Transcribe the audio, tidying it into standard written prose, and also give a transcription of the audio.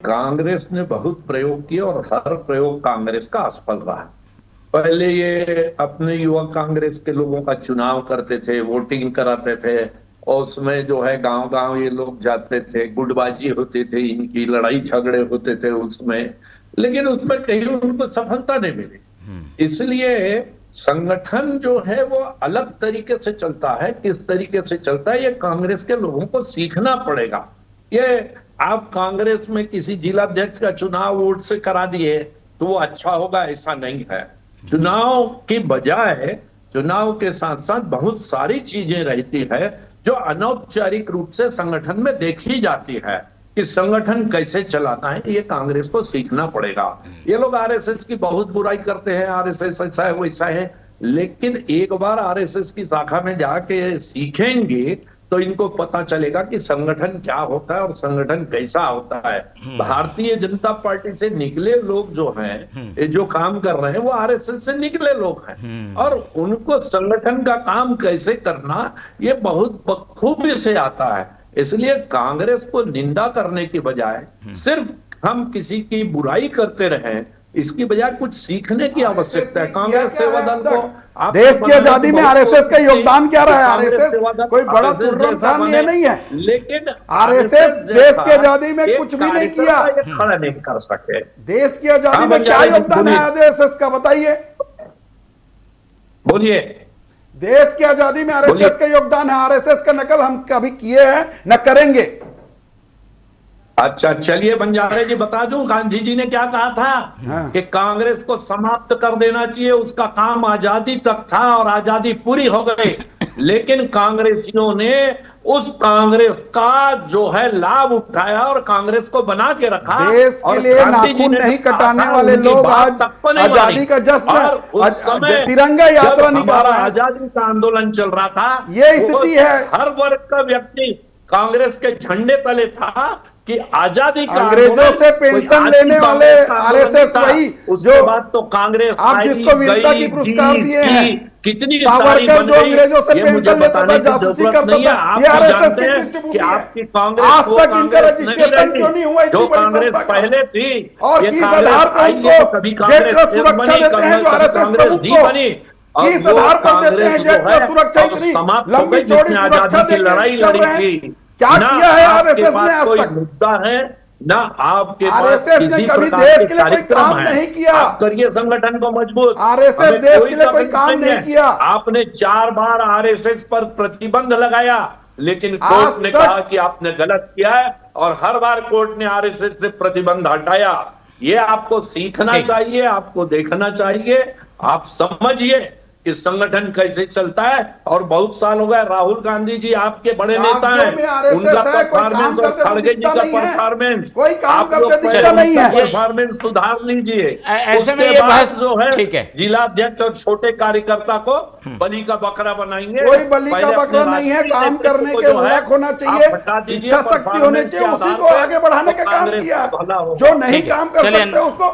कांग्रेस ने बहुत प्रयोग किए और हर प्रयोग कांग्रेस का असफल रहा। पहले ये अपने युवा कांग्रेस के लोगों का चुनाव करते थे, वोटिंग कराते थे और उसमें जो है गांव गांव ये लोग जाते थे, गुटबाजी होती थी, इनकी लड़ाई झगड़े होते थे उसमें, लेकिन उसमें कहीं उनको सफलता नहीं मिली। इसलिए संगठन जो है वो अलग तरीके से चलता है। किस तरीके से चलता है ये कांग्रेस के लोगों को सीखना पड़ेगा। ये आप कांग्रेस में किसी जिलाध्यक्ष का चुनाव वोट से करा दिए तो वो अच्छा होगा, ऐसा नहीं है। चुनाव की बजाय चुनाव के साथ साथ बहुत सारी चीजें रहती है जो अनौपचारिक रूप से संगठन में देखी जाती है कि संगठन कैसे चलाना है। ये कांग्रेस को सीखना पड़ेगा। ये लोग आरएसएस की बहुत बुराई करते हैं, आरएसएस ऐसा है वैसा है, लेकिन एक बार आरएसएस की शाखा में जाके सीखेंगे तो इनको पता चलेगा कि संगठन क्या होता है और संगठन कैसा होता है। भारतीय जनता पार्टी से निकले लोग जो हैं, ये जो काम कर रहे हैं वो आरएसएस से निकले लोग हैं और उनको संगठन का काम कैसे करना ये बहुत बखूबी से आता है। इसलिए कांग्रेस को निंदा करने की बजाय सिर्फ हम किसी की बुराई करते रहें, इसकी बजाय कुछ सीखने की आवश्यकता है। कांग्रेस सेवा दल को देश की आजादी में आरएसएस का योगदान क्या रहा है? आरएसएस कोई बड़ा तुर्रम ये नहीं है, लेकिन आरएसएस देश की आजादी में कुछ भी नहीं किया, खड़ा नहीं कर सके। देश की आजादी में क्या योगदान है आरएसएस का, बताइए, बोलिए। देश की आजादी में आरएसएस का योगदान है। आरएसएस का नकल हम कभी किए हैं न करेंगे। अच्छा चलिए बंजारे जी बता दूं, गांधी जी ने क्या कहा था कि कांग्रेस को समाप्त कर देना चाहिए, उसका काम आजादी तक था और आजादी पूरी हो गई, लेकिन कांग्रेसियों ने उस कांग्रेस का जो है लाभ उठाया और कांग्रेस को बना के रखा। देश के लिए नाखून नहीं कटाने वाले लोग आज आजादी का जश्न, तिरंगा यात्रा निकाल रहे हैं। आजादी का आंदोलन चल रहा था, ये स्थिति है। हर वर्ग का व्यक्ति कांग्रेस के झंडे तले था कि आजादी का अंग्रेजों से पेंशन लेने वाले आरएसएस वही जो बात तो कांग्रेस आप जिसको वीरता की पुरस्कार दिए हैं, कितनी सावरकर जो अंग्रेजों से पेंशन लेता था, जासूसी करता था, ये आरएसएस की पृष्ठभूमि है। आज तक इनका रजिस्ट्रेशन क्यों नहीं हुआ? जो कांग्रेस पहले थी और किस आधार पर उनको जेट सुरक्षा देते हैं जो आरएसएस प्रमुख को, किस आधार पर देते हैं जेट सुरक्षा? इतनी लंबी चौड़ी सुरक्षा लड़ाई लड़ी थी, क्या किया है आरएसएस ने आज तक? मुद्दा है ना आपके आरएसएस ने कभी देश के लिए कोई काम नहीं किया। आप करिए संगठन को मजबूत। आरएसएस देश के लिए कोई काम नहीं किया। आपने 4 बार आरएसएस पर प्रतिबंध लगाया, लेकिन कोर्ट ने कहा कि आपने गलत किया है और हर बार कोर्ट ने आरएसएस से प्रतिबंध हटाया। ये आपको सीखना चाहिए, आपको देखना चाहिए, आप समझिए कि संगठन कैसे चलता है। और बहुत साल हो गए, राहुल गांधी जी आपके बड़े नेता हैं, उनका परफॉर्मेंस और खड़गे जी का परफॉर्मेंस, कोई काम करते दिखता नहीं है। परफॉर्मेंस सुधार लीजिए। ऐसे में ये बहस जो है जिलाध्यक्ष और छोटे कार्यकर्ता को बलि का बकरा बनाएंगे। कोई बलि का बकरा नहीं है, काम करने के लायक होना चाहिए, इच्छा शक्ति होनी चाहिए, उसी को आगे बढ़ाने का काम किया। जो नहीं काम कर सकते उसको